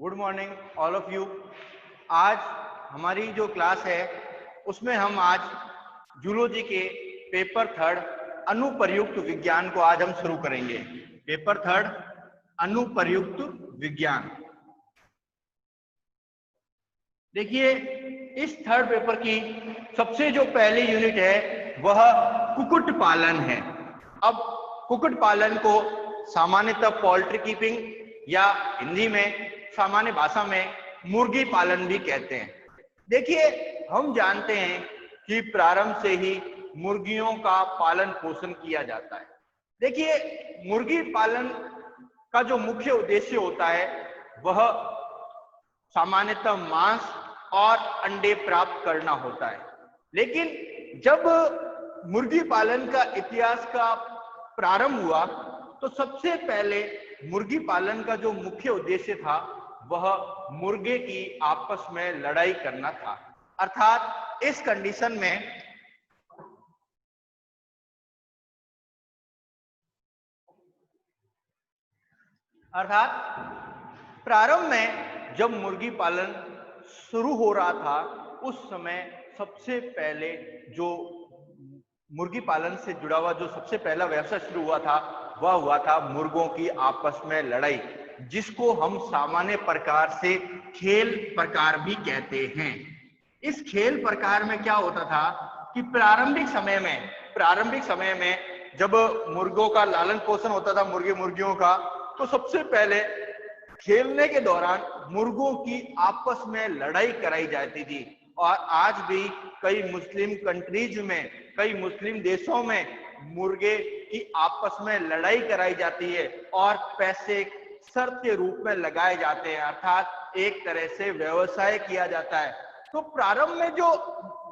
Good morning all of you. आज हमारी जो क्लास है उसमें हम आज जूलॉजी के पेपर थर्ड अनुप्रयुक्त विज्ञान को आज हम शुरू करेंगे। पेपर थर्ड अनुप्रयुक्त विज्ञान। देखिए, इस थर्ड पेपर की सबसे जो पहली यूनिट है वह कुक्कुट पालन है। अब कुक्कुट पालन को सामान्यतः पोल्ट्री कीपिंग या हिंदी में सामान्य भाषा में मुर्गी पालन भी कहते हैं। देखिए, हम जानते हैं कि प्रारंभ से ही मुर्गियों का पालन पोषण किया जाता है। देखिए, मुर्गी पालन का जो मुख्य उद्देश्य होता है वह सामान्यतः मांस और अंडे प्राप्त करना होता है। लेकिन जब मुर्गी पालन का इतिहास का प्रारंभ हुआ तो सबसे पहले मुर्गी पालन का जो मुख्य उद्देश्य था वह मुर्गे की आपस में लड़ाई करना था। अर्थात इस कंडीशन में प्रारंभ में जब मुर्गी पालन शुरू हो रहा था उस समय सबसे पहले जो मुर्गी पालन से जुड़ा हुआ जो सबसे पहला व्यवसाय शुरू हुआ था वह हुआ था मुर्गों की आपस में लड़ाई, जिसको हम सामान्य प्रकार से खेल प्रकार भी कहते हैं। इस खेल प्रकार में क्या होता था कि प्रारंभिक समय में जब मुर्गों का लालन पोषण होता था मुर्गियों का, तो सबसे पहले खेलने के दौरान मुर्गों की आपस में लड़ाई कराई जाती थी। और आज भी कई मुस्लिम कंट्रीज में, कई मुस्लिम देशों में मुर्गे की आपस में लड़ाई कराई जाती है और पैसे शर्त के रूप में लगाए जाते हैं, अर्थात एक तरह से व्यवसाय किया जाता है। तो प्रारंभ में जो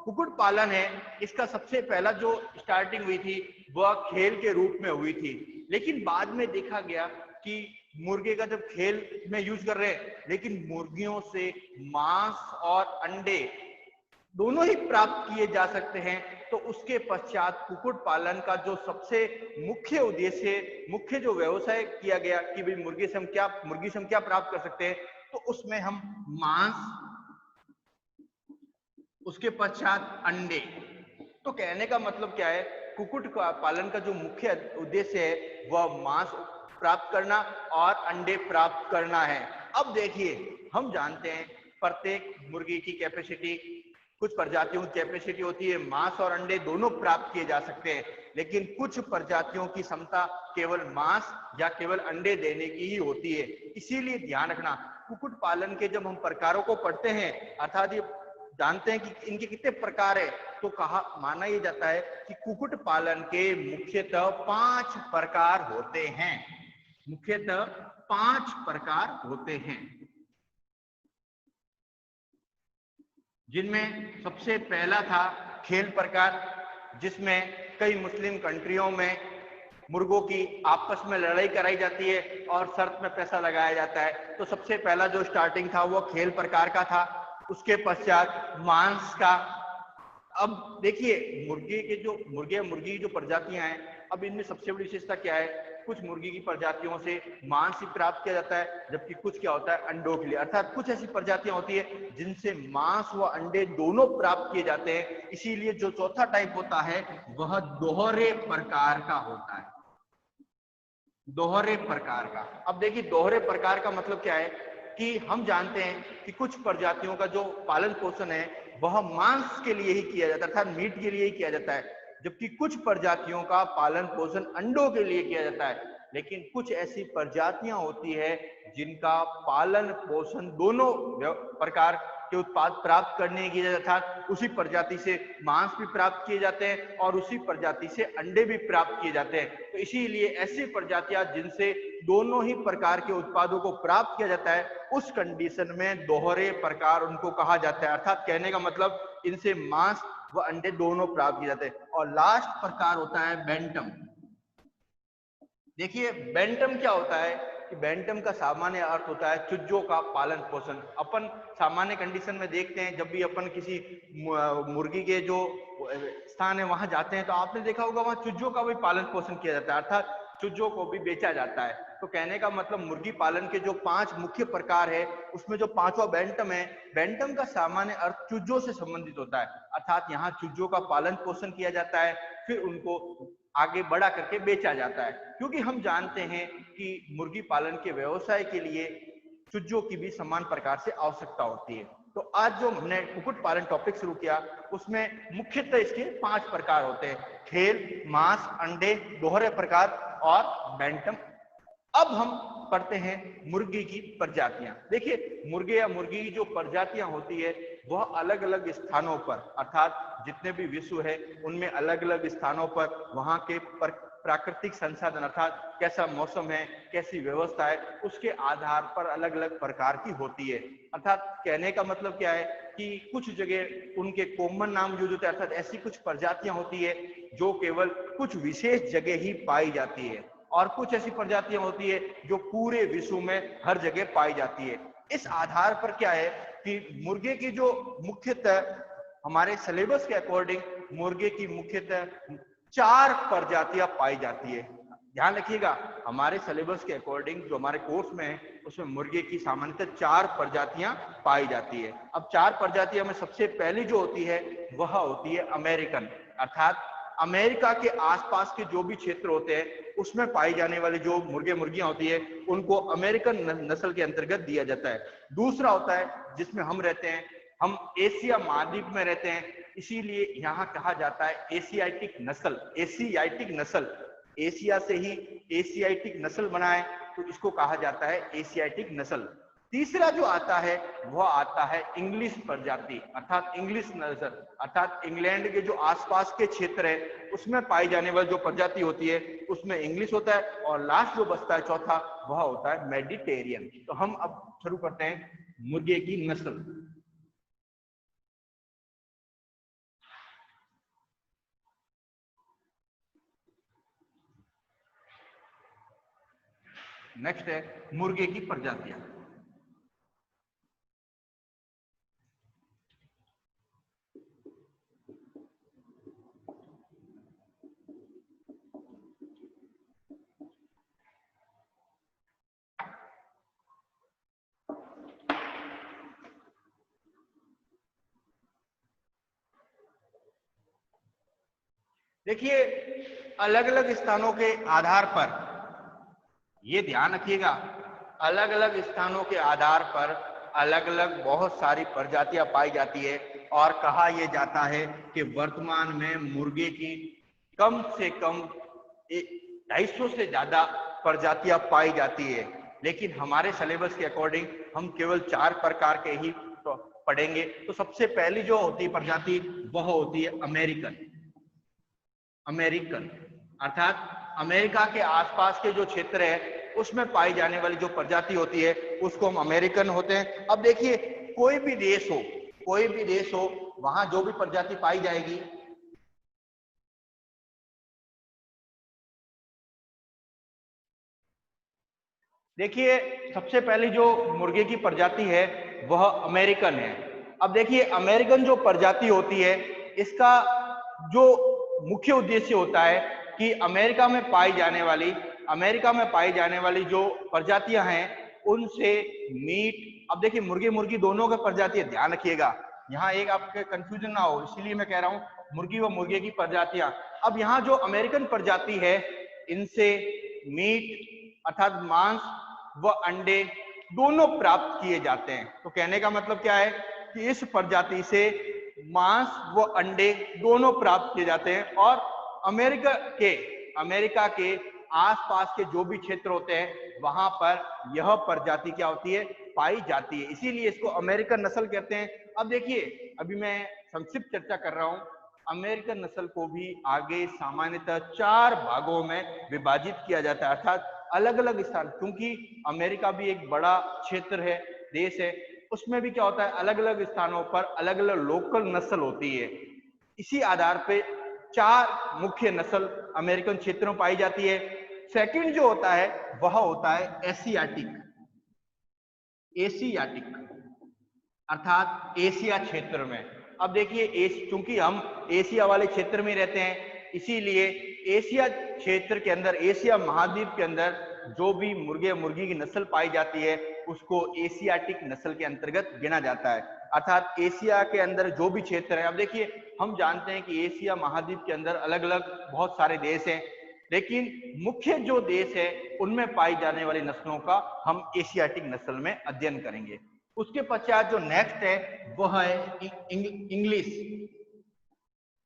कुक्कुट पालन है इसका सबसे पहला जो स्टार्टिंग हुई थी वह खेल के रूप में हुई थी। लेकिन बाद में देखा गया कि मुर्गे का जब खेल में यूज कर रहे हैं, लेकिन मुर्गियों से मांस और अंडे दोनों ही प्राप्त किए जा सकते हैं। तो उसके पश्चात कुक्कुट पालन का जो सबसे मुख्य उद्देश्य, मुख्य जो व्यवसाय किया गया कि भाई मुर्गी से हम क्या प्राप्त कर सकते हैं, तो उसमें हम मांस, उसके पश्चात अंडे। तो कहने का मतलब क्या है, कुक्कुट पालन का जो मुख्य उद्देश्य है वह मांस प्राप्त करना और अंडे प्राप्त करना है। अब देखिए, हम जानते हैं प्रत्येक मुर्गी की कैपेसिटी, कुछ प्रजातियों की कैपेसिटी होती है मांस और अंडे दोनों प्राप्त किए जा सकते हैं, लेकिन कुछ प्रजातियों की क्षमता केवल मांस या केवल अंडे देने की ही होती है। इसीलिए ध्यान रखना, कुक्कुट पालन के जब हम प्रकारों को पढ़ते हैं, अर्थात ये जानते हैं कि इनके कितने प्रकार है, तो माना यह जाता है कि कुक्कुट पालन के मुख्यतः 5 प्रकार होते हैं। मुख्यतः 5 प्रकार होते हैं, जिनमें सबसे पहला था खेल प्रकार, जिसमें कई मुस्लिम कंट्रियों में मुर्गों की आपस में लड़ाई कराई जाती है और शर्त में पैसा लगाया जाता है। तो सबसे पहला जो स्टार्टिंग था वो खेल प्रकार का था। उसके पश्चात मांस का। अब देखिए, मुर्गी की जो प्रजातियां हैं, अब इनमें सबसे बड़ी विशेषता क्या है, कुछ मुर्गी की प्रजातियों से मांस ही प्राप्त किया जाता है, जबकि कुछ क्या होता है अंडों के लिए, अर्थात कुछ ऐसी प्रजातियां होती है जिनसे मांस व अंडे दोनों प्राप्त किए जाते हैं। इसीलिए जो चौथा टाइप होता है वह दोहरे प्रकार का होता है। दोहरे प्रकार का। अब देखिए, दोहरे प्रकार का मतलब क्या है कि हम जानते हैं कि कुछ प्रजातियों का जो पालन पोषण है वह मांस के लिए ही किया जाता है, अर्थात मीट के लिए ही किया जाता है, जबकि कुछ प्रजातियों का पालन पोषण अंडों के लिए किया जाता है। लेकिन कुछ ऐसी प्रजातियां होती है जिनका पालन पोषण दोनों प्रकार के उत्पाद प्राप्त करने की अर्थात उसी प्रजाति से मांस भी प्राप्त किए जाते हैं और उसी प्रजाति से अंडे भी प्राप्त किए जाते हैं। तो इसीलिए ऐसी प्रजातियां जिनसे दोनों ही प्रकार के उत्पादों को प्राप्त किया जाता है, उस कंडीशन में दोहरे प्रकार उनको कहा जाता है। अर्थात कहने का मतलब इनसे मांस व अंडे दोनों प्राप्त किए जाते हैं। और लास्ट प्रकार होता है बैंटम। देखिए, बैंटम क्या होता है कि बैंटम का सामान्य अर्थ होता है चूजों का पालन पोषण। अपन सामान्य कंडीशन में देखते हैं, जब भी अपन किसी मुर्गी के जो स्थान है वहां जाते हैं तो आपने देखा होगा वहां चूजों का भी पालन पोषण किया जाता है, अर्थात चूजों को भी बेचा जाता है। तो कहने का मतलब मुर्गी पालन के जो 5 मुख्य प्रकार है, उसमें जो 5वां बैंटम है, बैंटम का सामान्य अर्थ चूजों से संबंधित होता है, अर्थात यहाँ चूजों का पालन पोषण किया जाता है, फिर उनको आगे बढ़ा करके बेचा जाता है। क्योंकि हम जानते हैं कि मुर्गी पालन के व्यवसाय के लिए चूजों की भी समान प्रकार से आवश्यकता होती है। तो आज जो हमने कुक्कुट पालन टॉपिक शुरू किया, उसमें मुख्यतः इसके 5 प्रकार होते हैं: खेल, मांस, अंडे, दोहरे प्रकार और बैंटम। अब हम पढ़ते हैं मुर्गी की प्रजातियां। देखिए, मुर्गे या मुर्गी की जो प्रजातियां होती है वह अलग अलग स्थानों पर, अर्थात जितने भी विश्व है उनमें अलग अलग स्थानों पर वहां के प्राकृतिक संसाधन, अर्थात कैसा मौसम है, कैसी व्यवस्था है, उसके आधार पर अलग अलग प्रकार की होती है। अर्थात कहने का मतलब क्या है कि कुछ जगह उनके कॉमन नाम यूज होते हैं, अर्थात ऐसी कुछ प्रजातियां होती है जो केवल कुछ विशेष जगह ही पाई जाती है, और कुछ ऐसी प्रजातियां होती है जो पूरे विश्व में हर जगह पाई जाती है। इस आधार पर क्या है कि मुर्गे की जो मुख्यतः हमारे सिलेबस के अकॉर्डिंग मुर्गे की मुख्यतः 4 प्रजातियां पाई जाती है। ध्यान रखिएगा, हमारे सिलेबस के अकॉर्डिंग जो हमारे कोर्स में है उसमें मुर्गे की सामान्यतः 4 प्रजातियां पाई जाती है। अब 4 प्रजातियों में सबसे पहली जो होती है वह होती है अमेरिकन, अर्थात अमेरिका के आसपास के जो भी क्षेत्र होते हैं उसमें पाई जाने वाली जो मुर्गे मुर्गियां होती है उनको अमेरिकन नस्ल के अंतर्गत दिया जाता है। दूसरा होता है जिसमें हम रहते हैं, हम एशिया महाद्वीप में रहते हैं, इसीलिए यहाँ कहा जाता है एशियाटिक नस्ल। एशियाटिक नस्ल, एशिया से ही एशियाटिक नस्ल बना है तो इसको कहा जाता है एशियाटिक नस्ल। तीसरा जो आता है वह आता है इंग्लिश प्रजाति, अर्थात इंग्लिश नस्ल, अर्थात इंग्लैंड के जो आसपास के क्षेत्र है उसमें पाई जाने वाली जो प्रजाति होती है उसमें इंग्लिश होता है। और लास्ट जो बचता है चौथा, वह होता है मेडिटेरियन। तो हम अब शुरू करते हैं मुर्गे की नस्ल। नेक्स्ट है मुर्गे की प्रजातियां। देखिए, अलग अलग स्थानों के आधार पर, ये ध्यान रखिएगा, अलग अलग स्थानों के आधार पर अलग अलग बहुत सारी प्रजातियां पाई जाती है। और कहा यह जाता है कि वर्तमान में मुर्गे की कम से कम 250 से ज्यादा प्रजातियां पाई जाती है। लेकिन हमारे सिलेबस के अकॉर्डिंग हम केवल 4 प्रकार के ही तो पढ़ेंगे। तो सबसे पहली जो होती है प्रजाति वह होती है अमेरिकन। अमेरिकन अर्थात अमेरिका के आसपास के जो क्षेत्र है उसमें पाई जाने वाली जो प्रजाति होती है उसको हम अमेरिकन होते हैं। अब देखिए, कोई भी देश हो, कोई भी देश हो, वहां जो भी प्रजाति पाई जाएगी, देखिए सबसे पहली जो मुर्गे की प्रजाति है वह अमेरिकन है। अब देखिए, अमेरिकन जो प्रजाति होती है इसका जो मुख्य उद्देश्य होता है कि अमेरिका में पाई जाने वाली जो प्रजातियां हैं उनसे मीट, अब देखिए मुर्गे मुर्गी दोनों का प्रजाति है, ध्यान रखिएगा, यहाँ एक आपके कंफ्यूजन ना हो, इसीलिए मैं कह रहा हूं मुर्गी व मुर्गे की प्रजातियां। अब यहाँ जो अमेरिकन प्रजाति है इनसे मीट अर्थात मांस व अंडे दोनों प्राप्त किए जाते हैं। तो कहने का मतलब क्या है कि इस प्रजाति से मांस व अंडे दोनों प्राप्त किए जाते हैं। और अमेरिका के आसपास के जो भी क्षेत्र होते हैं वहां पर यह प्रजाति क्या होती है, पाई जाती है, इसीलिए इसको अमेरिकन नस्ल कहते हैं। अब देखिए, अभी मैं संक्षिप्त चर्चा कर रहा हूं, अमेरिकन नस्ल को भी आगे सामान्यतः 4 भागों में विभाजित किया जाता है, अर्थात अलग अलग स्थान, क्योंकि अमेरिका भी एक बड़ा क्षेत्र है, देश है, उसमें भी क्या होता है अलग अलग स्थानों पर अलग अलग लोकल नस्ल होती है। इसी आधार पे 4 मुख्य नस्ल अमेरिकन क्षेत्रों में पाई जाती है। सेकंड जो होता है वह होता है एशियाटिक। एशियाटिक अर्थात एशिया क्षेत्र में। अब देखिए, चूंकि हम एशिया वाले क्षेत्र में रहते हैं इसीलिए एशिया क्षेत्र के अंदर, एशिया महाद्वीप के अंदर जो भी मुर्गे मुर्गी की नस्ल पाई जाती है उसको एशियाटिक नस्ल के अंतर्गत गिना जाता है। अर्थात एशिया के अंदर जो भी क्षेत्र है, अब देखिए हम जानते हैं कि एशिया महाद्वीप के अंदर अलग अलग बहुत सारे देश हैं, लेकिन मुख्य जो देश है उनमें पाई जाने वाली नस्लों का हम एशियाटिक नस्ल में अध्ययन करेंगे। उसके पश्चात जो नेक्स्ट है वह है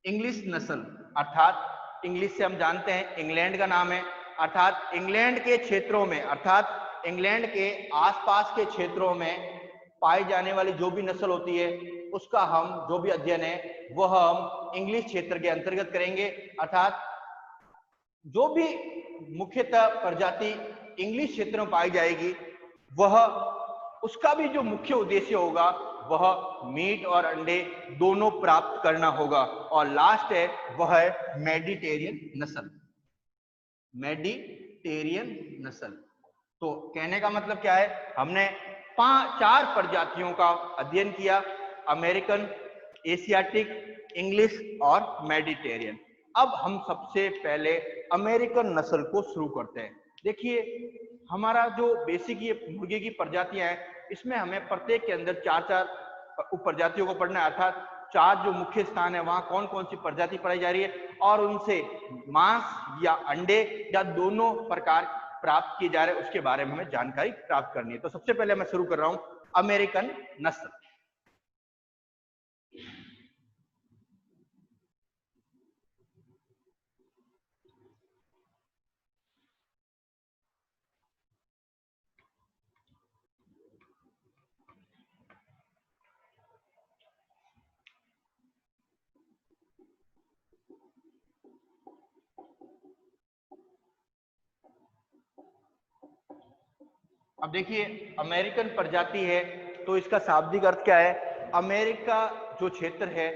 इंग्लिश नस्ल। अर्थात इंग्लिश से हम जानते हैं इंग्लैंड का नाम है, अर्थात इंग्लैंड के क्षेत्रों में, अर्थात इंग्लैंड के आसपास के क्षेत्रों में पाई जाने वाली जो भी नस्ल होती है उसका हम जो भी अध्ययन है वह हम इंग्लिश क्षेत्र के अंतर्गत करेंगे। अर्थात जो भी मुख्यतः प्रजाति इंग्लिश क्षेत्र में पाई जाएगी वह, उसका भी जो मुख्य उद्देश्य होगा वह मीट और अंडे दोनों प्राप्त करना होगा। और लास्ट है वह है मेडिटेरियन नस्ल, मेडिटेरियन नस्ल। तो कहने का मतलब क्या है, हमने 4 प्रजातियों का अध्ययन किया, अमेरिकन, एशियाटिक, इंग्लिश और मेडिटेरियन। अब हम सबसे पहले अमेरिकन नस्ल को शुरू करते हैं। देखिए हमारा जो बेसिक ये मुर्गे की प्रजातियां हैं इसमें हमें प्रत्येक के अंदर 4 उप प्रजातियों को पढ़ना है, अर्थात 4 जो मुख्य स्थान है वहां कौन कौन सी प्रजाति पढ़ाई जा रही है और उनसे मांस या अंडे या दोनों प्रकार प्राप्त किए जा रहे हैं उसके बारे में हमें जानकारी प्राप्त करनी है। तो सबसे पहले मैं शुरू कर रहा हूं अमेरिकन नस्ल। अब देखिए अमेरिकन प्रजाति है तो इसका शाब्दिक अर्थ क्या है, अमेरिका जो क्षेत्र है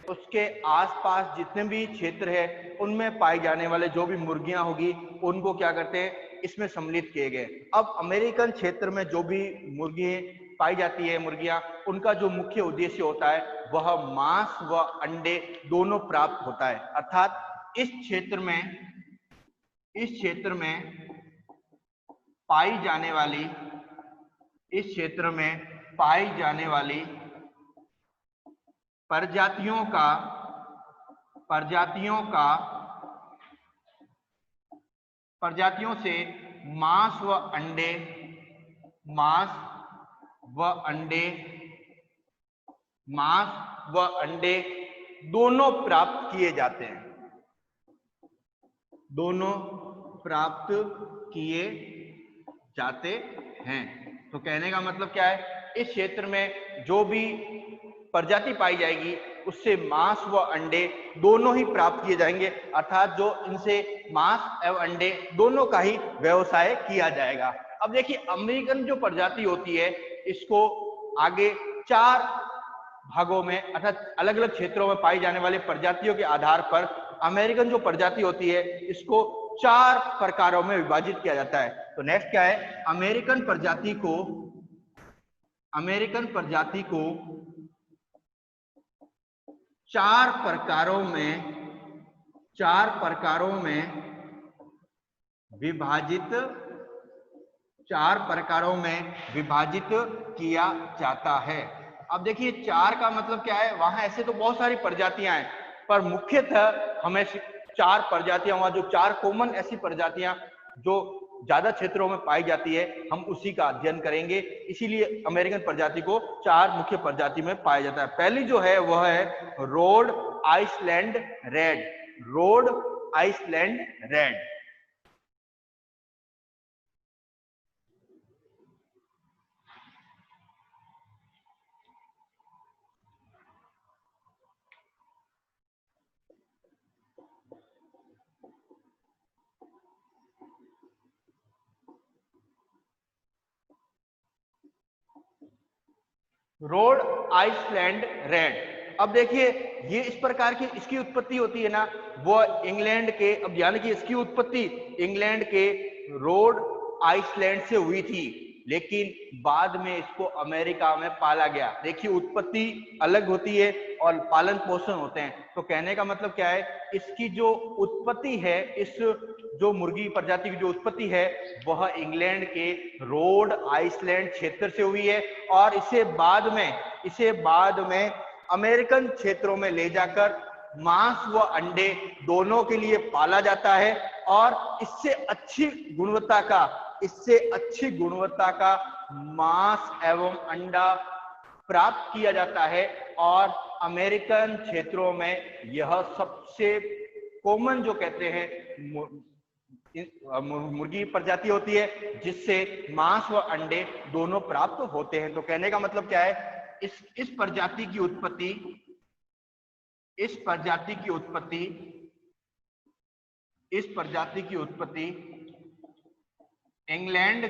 उसके आसपास जितने भी क्षेत्र है उनमें पाई जाने वाले जो भी मुर्गियां होगी उनको क्या करते हैं इसमें सम्मिलित किए गए। अब अमेरिकन क्षेत्र में जो भी मुर्गी पाई जाती है मुर्गियां, उनका जो मुख्य उद्देश्य होता है वह मांस व अंडे दोनों प्राप्त होता है। अर्थात इस क्षेत्र में पाई जाने वाली, इस क्षेत्र में पाई जाने वाली प्रजातियों से मांस व अंडे दोनों प्राप्त किए जाते हैं, दोनों प्राप्त किए जाते हैं। तो कहने का मतलब क्या है, इस क्षेत्र में जो भी प्रजाति पाई जाएगी उससे मांस व अंडे दोनों ही प्राप्त किए जाएंगे, अर्थात जो इनसे मांस एवं अंडे दोनों का ही व्यवसाय किया जाएगा। अब देखिए अमेरिकन जो प्रजाति होती है इसको आगे 4 भागों में अर्थात अलग अलग क्षेत्रों में पाई जाने वाले प्रजातियों के आधार पर अमेरिकन जो प्रजाति होती है इसको 4 प्रकारों में विभाजित किया जाता है। तो नेक्स्ट क्या है, अमेरिकन प्रजाति को 4 प्रकारों में विभाजित किया जाता है। अब देखिए 4 का मतलब क्या है, वहां ऐसे तो बहुत सारी प्रजातियां हैं पर मुख्यतः हमें 4 प्रजातियां, वहां जो 4 कॉमन ऐसी प्रजातियां जो ज्यादा क्षेत्रों में पाई जाती है हम उसी का अध्ययन करेंगे। इसीलिए अमेरिकन प्रजाति को 4 मुख्य प्रजाति में पाया जाता है। पहली जो है वह है Rhode Island Red, Rhode Island Red. Rhode Island Red. अब देखिए ये इस प्रकार की इसकी उत्पत्ति होती है ना, वो इंग्लैंड के, अब यानी कि इसकी उत्पत्ति इंग्लैंड के रोड आइसलैंड से हुई थी, लेकिन बाद में इसको अमेरिका में पाला गया। देखिए उत्पत्ति अलग होती है और पालन पोषण होते हैं। तो कहने का मतलब क्या है, इसकी जो उत्पत्ति है, इस जो मुर्गी प्रजाति की जो उत्पत्ति है वह इंग्लैंड के रोड आइसलैंड क्षेत्र से हुई है और इसे बाद में अमेरिकन क्षेत्रों में ले जाकर मांस व अंडे दोनों के लिए पाला जाता है और इससे अच्छी गुणवत्ता का मांस एवं अंडा प्राप्त किया जाता है और अमेरिकन क्षेत्रों में यह सबसे कॉमन जो कहते हैं मुर्गी प्रजाति होती है जिससे मांस व अंडे दोनों प्राप्त होते हैं। तो कहने का मतलब क्या है, इस प्रजाति की उत्पत्ति इंग्लैंड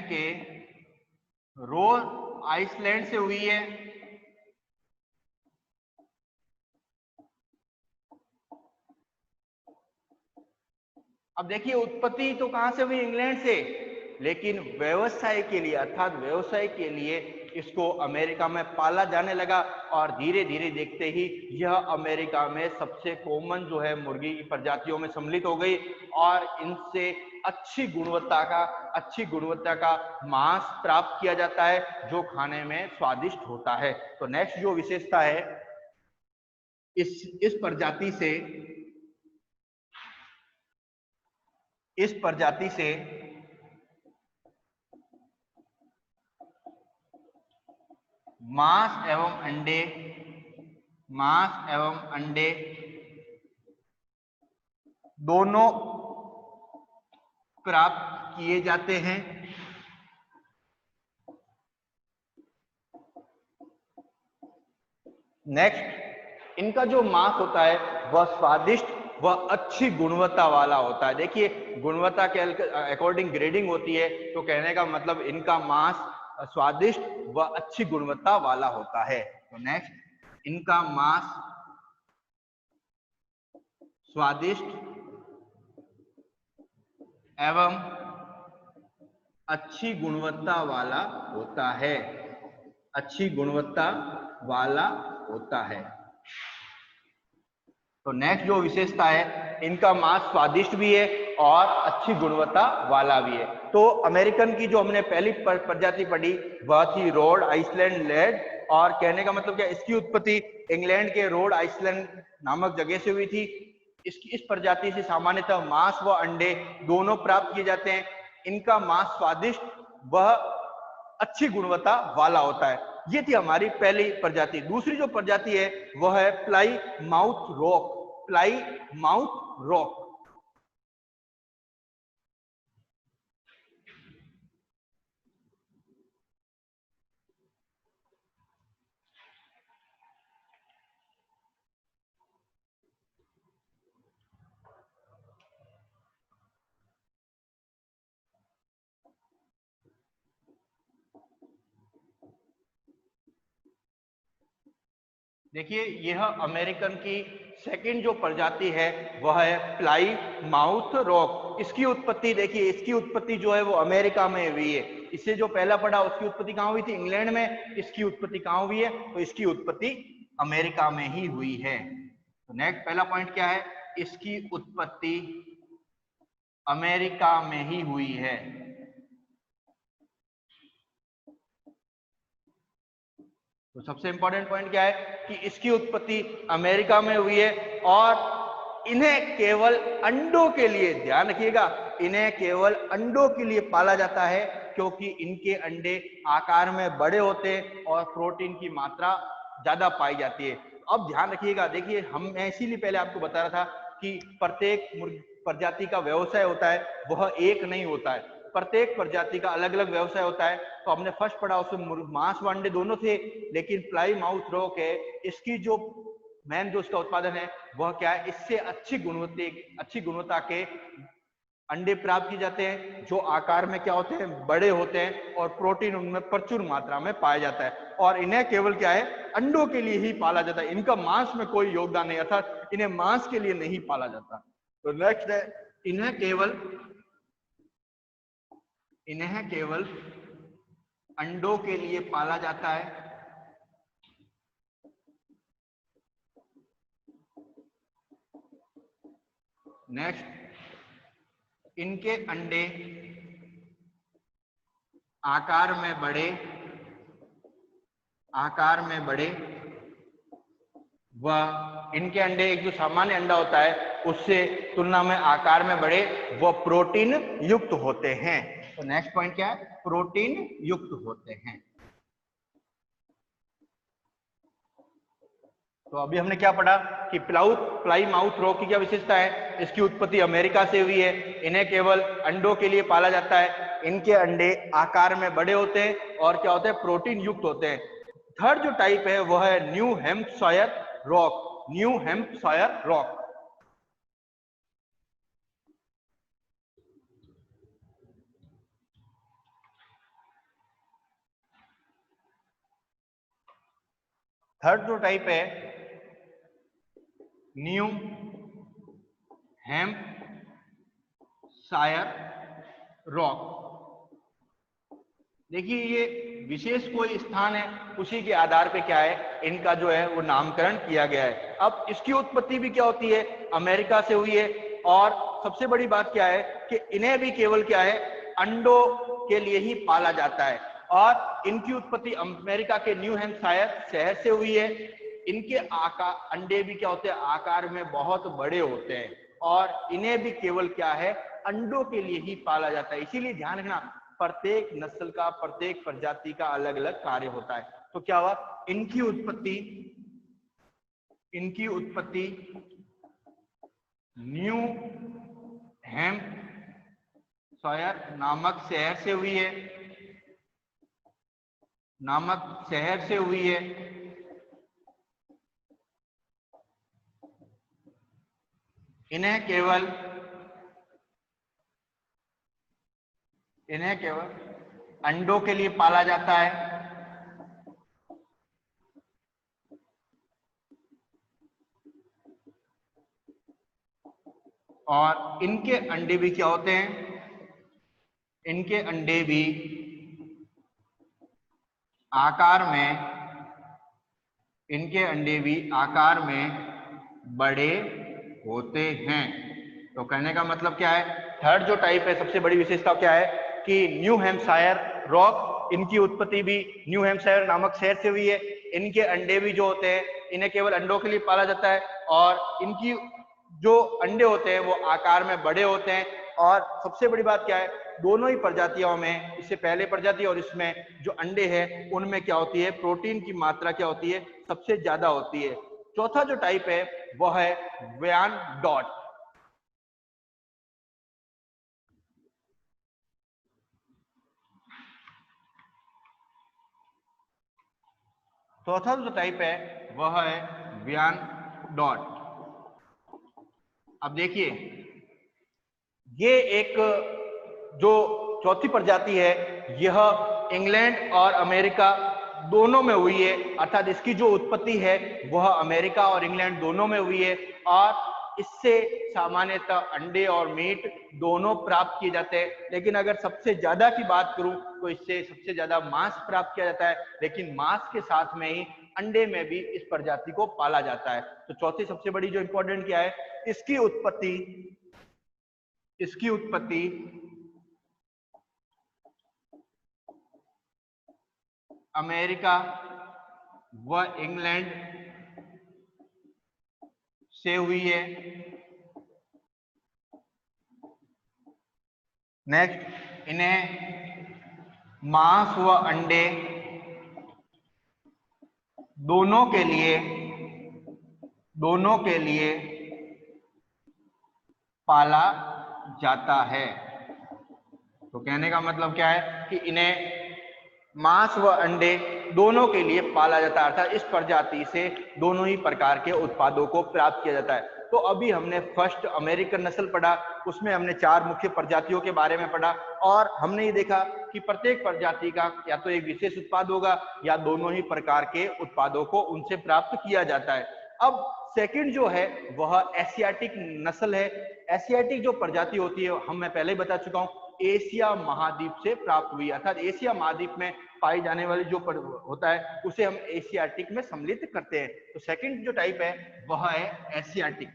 के रोड आइसलैंड से हुई है। अब देखिए उत्पत्ति तो कहां से हुई, इंग्लैंड से, लेकिन व्यवसाय के लिए अर्थात व्यवसाय के लिए इसको अमेरिका में पाला जाने लगा और धीरे धीरे देखते ही यह अमेरिका में सबसे कॉमन जो है मुर्गी की प्रजातियों में सम्मिलित हो गई और इनसे अच्छी गुणवत्ता का मांस प्राप्त किया जाता है जो खाने में स्वादिष्ट होता है। तो नेक्स्ट जो विशेषता है इस प्रजाति से मांस एवं अंडे दोनों प्राप्त किए जाते हैं। नेक्स्ट, इनका जो मांस होता है वह स्वादिष्ट वह अच्छी गुणवत्ता वाला होता है। देखिए गुणवत्ता के अकॉर्डिंग ग्रेडिंग होती है, तो कहने का मतलब इनका मांस स्वादिष्ट व अच्छी गुणवत्ता वाला होता है। तो नेक्स्ट, इनका मांस स्वादिष्ट एवं अच्छी गुणवत्ता वाला होता है। तो नेक्स्ट जो विशेषता है, इनका मांस स्वादिष्ट भी है और अच्छी गुणवत्ता वाला भी है। तो अमेरिकन की जो हमने पहली प्रजाति पढ़ी वह थी रोड आइसलैंड लेड, और कहने का मतलब क्या, इसकी उत्पत्ति इंग्लैंड के रोड आइसलैंड नामक जगह से हुई थी। इस प्रजाति से सामान्यतः मांस व अंडे दोनों प्राप्त किए जाते हैं। इनका मांस स्वादिष्ट व अच्छी गुणवत्ता वाला होता है। ये थी हमारी पहली प्रजाति। दूसरी जो प्रजाति है वह है प्लाई माउथ रॉक। देखिए यह अमेरिकन की सेकंड जो प्रजाति है वह है प्लाई माउथ रॉक। इसकी उत्पत्ति देखिए, इसकी उत्पत्ति जो है वो अमेरिका में हुई है। इससे जो पहला पढ़ा उसकी उत्पत्ति कहाँ हुई थी, इंग्लैंड में। इसकी उत्पत्ति कहाँ हुई है, तो इसकी उत्पत्ति अमेरिका में ही हुई है। तो नेक्स्ट पहला पॉइंट क्या है, इसकी उत्पत्ति अमेरिका में ही हुई है। तो सबसे इंपॉर्टेंट पॉइंट क्या है कि इसकी उत्पत्ति अमेरिका में हुई है और इन्हें केवल अंडों के लिए, ध्यान रखिएगा, इन्हें केवल अंडों के लिए पाला जाता है क्योंकि इनके अंडे आकार में बड़े होते हैं और प्रोटीन की मात्रा ज्यादा पाई जाती है। अब ध्यान रखिएगा, देखिए मैं इसीलिए पहले आपको बता रहा था कि प्रत्येक प्रजाति का व्यवसाय होता है वह एक नहीं होता है, प्रत्येक प्रजाति का अलग अलग व्यवसाय होता है। तो हमने फर्स्ट पढ़ा उसमें मांस व अंडे दोनों थे, लेकिन प्लाई माउथ रॉक है, इसकी जो मेन जो इसका उत्पादन है वह क्या है, इससे अच्छी गुणवत्ता के अंडे प्राप्त किए जाते हैं जो आकार में क्या होते हैं, बड़े होते हैं और प्रोटीन उनमें प्रचुर मात्रा में पाया जाता है। और इन्हें केवल क्या है, अंडों के लिए ही पाला जाता है, इनका मांस में कोई योगदान नहीं, अर्थात इन्हें मांस के लिए नहीं पाला जाता। तो नेक्स्ट है, इन्हें केवल अंडों के लिए पाला जाता है। नेक्स्ट, इनके अंडे आकार में बड़े व इनके अंडे, एक जो सामान्य अंडा होता है उससे तुलना में आकार में बड़े व प्रोटीन युक्त होते हैं। तो नेक्स्ट पॉइंट क्या है? प्रोटीन युक्त होते हैं। तो अभी हमने क्या पढ़ा कि प्लाई माउथ रॉक की क्या विशेषता है? इसकी उत्पत्ति अमेरिका से हुई है। इन्हें केवल अंडों के लिए पाला जाता है। इनके अंडे आकार में बड़े होते हैं और क्या होते हैं? प्रोटीन युक्त होते हैं। थर्ड जो टाइप है वह है new Hampshire rock. New Hampshire rock. Third जो टाइप है न्यू हैम्पशायर रॉक। देखिए ये विशेष कोई स्थान है, उसी के आधार पे क्या है इनका जो है वो नामकरण किया गया है। अब इसकी उत्पत्ति भी क्या होती है? अमेरिका से हुई है। और सबसे बड़ी बात क्या है कि इन्हें भी केवल क्या है? अंडों के लिए ही पाला जाता है। और इनकी उत्पत्ति अमेरिका के न्यू हैम्पशायर शहर से हुई है। इनके आकार अंडे भी क्या होते हैं? आकार में बहुत बड़े होते हैं और इन्हें भी केवल क्या है? अंडों के लिए ही पाला जाता है। इसीलिए ध्यान रखना, प्रत्येक नस्ल का, प्रत्येक प्रजाति का अलग अलग कार्य होता है। तो क्या हुआ? इनकी उत्पत्ति न्यू हैम्पशायर नामक शहर से हुई है। इन्हें केवल अंडों के लिए पाला जाता है। और इनके अंडे भी क्या होते हैं? इनके अंडे भी आकार में बड़े होते हैं। तो कहने का मतलब क्या है? थर्ड जो टाइप है, सबसे बड़ी विशेषता क्या है कि न्यू हैम्पशायर रॉक, इनकी उत्पत्ति भी न्यू हैम्पशायर नामक शहर से हुई है। इनके अंडे भी जो होते हैं, इन्हें केवल अंडों के लिए पाला जाता है और इनकी जो अंडे होते हैं वो आकार में बड़े होते हैं। और सबसे बड़ी बात क्या है? दोनों ही प्रजातियों में, इससे पहले प्रजाति और इसमें जो अंडे हैं उनमें क्या होती है? प्रोटीन की मात्रा क्या होती है? सबसे ज्यादा होती है। चौथा जो टाइप है वह है व्यानडॉट। चौथा जो टाइप है वह है व्यानडॉट। अब देखिए, ये एक जो चौथी प्रजाति है यह इंग्लैंड और अमेरिका दोनों में हुई है। अर्थात इसकी जो उत्पत्ति है वह अमेरिका और इंग्लैंड दोनों में हुई है। और इससे सामान्यतः अंडे और मीट दोनों प्राप्त किए जाते हैं। लेकिन अगर सबसे ज्यादा की बात करूं तो इससे सबसे ज्यादा मांस प्राप्त किया जाता है। लेकिन मांस के साथ में ही अंडे में भी इस प्रजाति को पाला जाता है। तो चौथी सबसे बड़ी जो इंपॉर्टेंट क्या है, इसकी उत्पत्ति अमेरिका व इंग्लैंड से हुई है। नेक्स्ट, इन्हें मांस व अंडे दोनों के लिए पाला जाता है। तो कहने का मतलब क्या है कि इन्हें मांस व अंडे दोनों के लिए पाला जाता है। अर्थात इस प्रजाति से दोनों ही प्रकार के उत्पादों को प्राप्त किया जाता है। तो अभी हमने फर्स्ट अमेरिकन नस्ल पढ़ा, उसमें हमने 4 मुख्य प्रजातियों के बारे में पढ़ा और हमने ये देखा कि प्रत्येक प्रजाति का या तो एक विशेष उत्पाद होगा या दोनों ही प्रकार के उत्पादों को उनसे प्राप्त किया जाता है। अब सेकंड जो है वह एशियाटिक नस्ल है। एशियाटिक जो प्रजाति होती है, मैं पहले ही बता चुका हूं, एशिया महाद्वीप से प्राप्त हुई। अर्थात एशिया महाद्वीप में पाई जाने वाली जो होता है उसे हम एशियाटिक में सम्मिलित करते हैं। तो सेकंड जो टाइप है वह है एशियाटिक।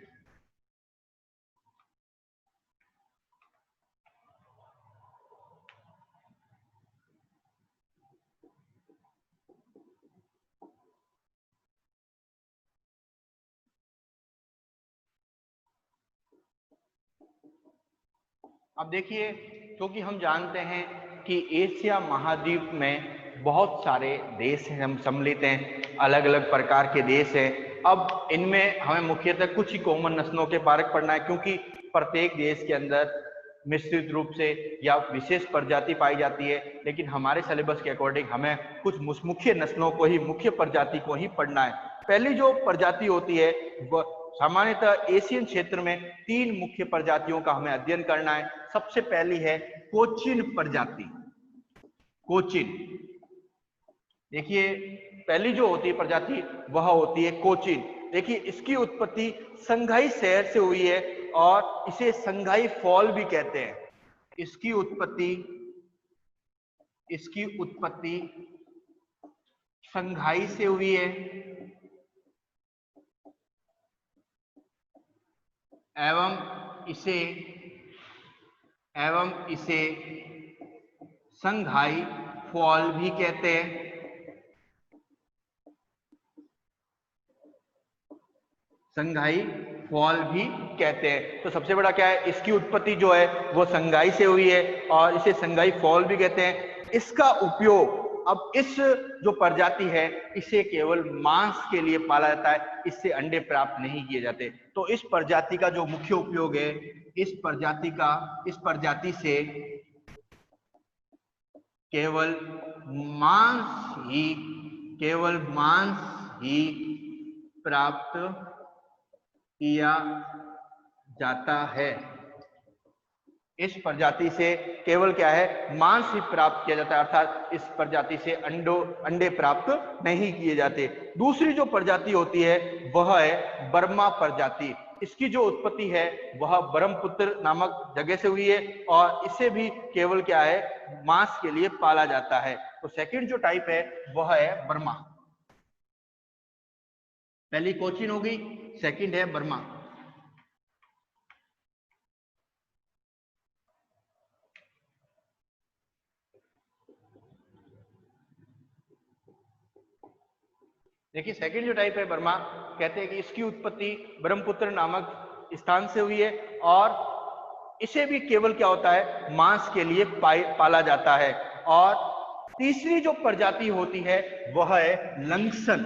अब देखिए, क्योंकि हम जानते हैं कि एशिया महाद्वीप में बहुत सारे देश हैं, हम सम्मिलित हैं, अलग अलग प्रकार के देश हैं। अब इनमें हमें मुख्यतः कुछ ही कॉमन नस्लों के बारे में पढ़ना है, क्योंकि प्रत्येक देश के अंदर मिश्रित रूप से या विशेष प्रजाति पाई जाती है, लेकिन हमारे सिलेबस के अकॉर्डिंग हमें कुछ मुख्य नस्लों को ही, मुख्य प्रजाति को ही पढ़ना है। पहली जो प्रजाति होती है वह सामान्यतः एशियन क्षेत्र में 3 मुख्य प्रजातियों का हमें अध्ययन करना है। सबसे पहली है कोचिन प्रजाति। कोचिन, देखिए पहली जो होती है प्रजाति वह होती है कोचिन। देखिए इसकी उत्पत्ति संघाई शहर से हुई है और इसे संघाई फॉल भी कहते हैं। इसकी उत्पत्ति संघाई से हुई है एवं इसे संघाई फॉल भी कहते हैं। संघाई फॉल भी कहते हैं। तो सबसे बड़ा क्या है, इसकी उत्पत्ति जो है वो संघाई से हुई है और इसे संघाई फॉल भी कहते हैं। इसका उपयोग, अब इस जो प्रजाति है इसे केवल मांस के लिए पाला जाता है, इससे अंडे प्राप्त नहीं किए जाते। तो इस प्रजाति का जो मुख्य उपयोग है, इस प्रजाति से केवल मांस ही प्राप्त किया जाता है। इस प्रजाति से केवल क्या है, मांस ही प्राप्त किया जाता है, अर्थात इस प्रजाति से अंडे प्राप्त नहीं किए जाते। दूसरी जो प्रजाति होती है वह है बर्मा प्रजाति। इसकी जो उत्पत्ति है वह ब्रह्मपुत्र नामक जगह से हुई है और इसे भी केवल क्या है, मांस के लिए पाला जाता है। तो सेकंड जो टाइप है वह है बर्मा। पहली कोचिन हो गई, सेकंड है बर्मा। देखिए सेकंड जो टाइप है बर्मा, कहते हैं कि इसकी उत्पत्ति ब्रह्मपुत्र नामक स्थान से हुई है और इसे भी केवल क्या होता है, मांस के लिए पाला जाता है। और तीसरी जो प्रजाति होती है वह है लंगसन।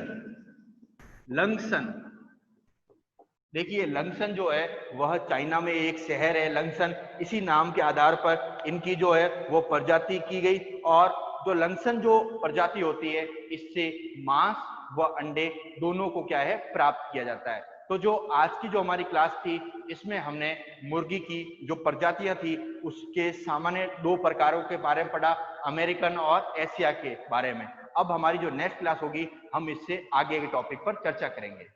देखिए लंगसन जो है वह चाइना में एक शहर है लंगसन, इसी नाम के आधार पर इनकी जो है वो प्रजाति की गई। और जो लंगसन जो प्रजाति होती है इससे मांस व अंडे दोनों को क्या है, प्राप्त किया जाता है। तो जो आज की जो हमारी क्लास थी इसमें हमने मुर्गी की जो प्रजातियां थी उसके सामान्य 2 प्रकारों के बारे में पढ़ा, अमेरिकन और एशिया के बारे में। अब हमारी जो नेक्स्ट क्लास होगी हम इससे आगे के टॉपिक पर चर्चा करेंगे।